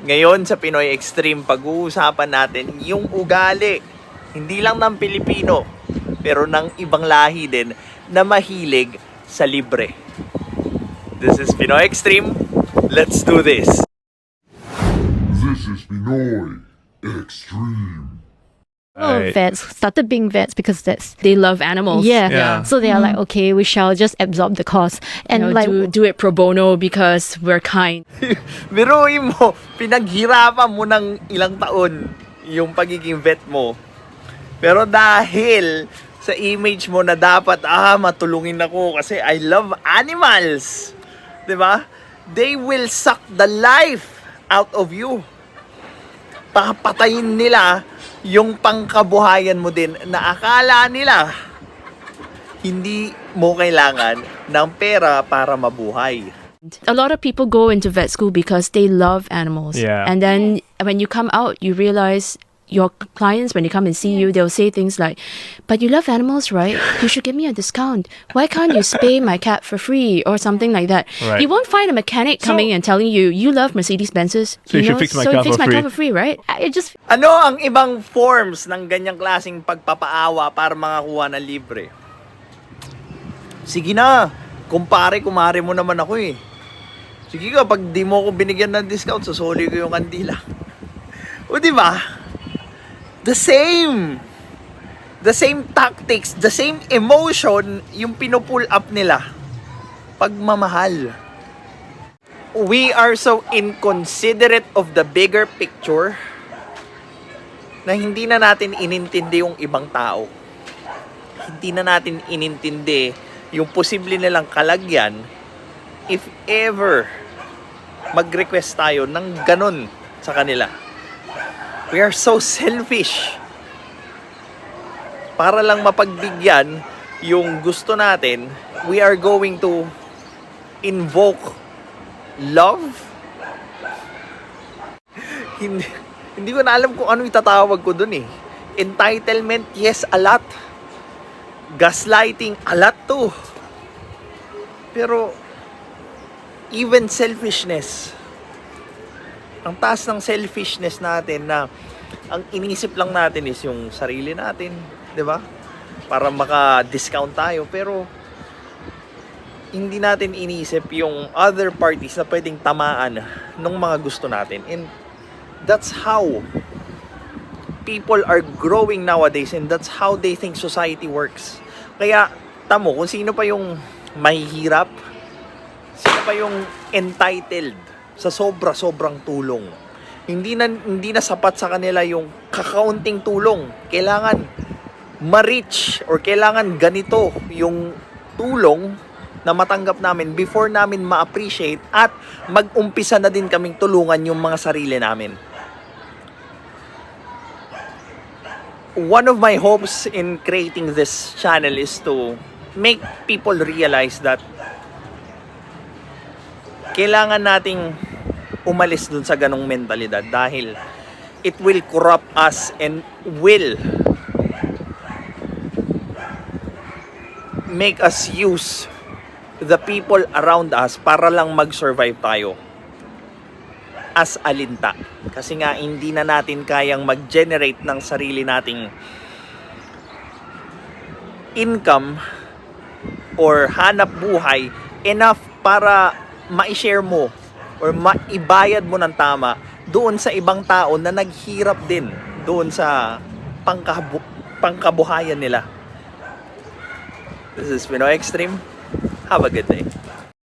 Ngayon sa Pinoy Extreme, pag-uusapan natin yung ugali, hindi lang ng Pilipino, pero ng ibang lahi din na mahilig sa libre. This is Pinoy Extreme. Let's do this! This is Pinoy Extreme. Vets started being vets because They love animals. yeah. So they are like, okay, we shall just absorb the cost and like do it pro bono because we're kind. Biruin mo, pinaghirapan mo ng ilang taon yung pagiging vet mo. Pero dahil sa image mo na dapat, matulungin ako kasi I love animals. 'Di ba? They will suck the life out of you. Papatayin nila yung pangkabuhayan mo din na akala nila hindi mo kailangan ng pera para mabuhay. A lot of people go into vet school because they love animals. Yeah. And then when you come out, you realize your clients, when they come and see you, they'll say things like, "But you love animals, right? You should give me a discount. Why can't you spay my cat for free?" Or something like that. Right. You won't find a mechanic coming and telling you, "You love Mercedes-Benzes. So you should fix my car for free." for free, right? It just Ano ang ibang forms ng ganyang klaseng pagpapaawa para makakuha ng libre? Sige na, kumare mo naman ako eh. Sige ka, pag di mo ko binigyan ng discount, susuli ko yung kandila. O di ba? The same tactics, the same emotion yung pinupull up nila. Pagmamahal. We are so inconsiderate of the bigger picture na hindi na natin inintindi yung ibang tao. Hindi na natin inintindi yung posible nilang kalagyan if ever mag-request tayo ng ganun sa kanila. We are so selfish. Para lang mapagbigyan yung gusto natin, we are going to invoke love. Hindi ko na alam kung ano itatawag ko dun eh. Entitlement, yes, a lot. Gaslighting, a lot too. Pero, even selfishness. Ang taas ng selfishness natin na ang inisip lang natin is yung sarili natin, 'di ba? Para maka-discount tayo, pero hindi natin inisip yung other parties na pwedeng tamaan ng mga gusto natin. And that's how people are growing nowadays, and that's how they think society works. Kaya tamo kung sino pa yung mahihirap, sino pa yung entitled sa sobrang tulong. Hindi na sapat sa kanila yung kakaunting tulong. Kailangan ma-reach or kailangan ganito yung tulong na matanggap namin before namin ma-appreciate at mag-umpisa na din kaming tulungan yung mga sarili namin. One of my hopes in creating this channel is to make people realize that kailangan nating umalis dun sa ganong mentalidad dahil it will corrupt us and will make us use the people around us para lang mag-survive tayo as alinta. Kasi nga hindi na natin kayang mag-generate ng sarili nating income or hanap buhay enough para ma-share mo or maibayad mo ng tama doon sa ibang tao na naghirap din doon sa pangkabuhayan nila. This is Pinoy Extreme. Have a good day.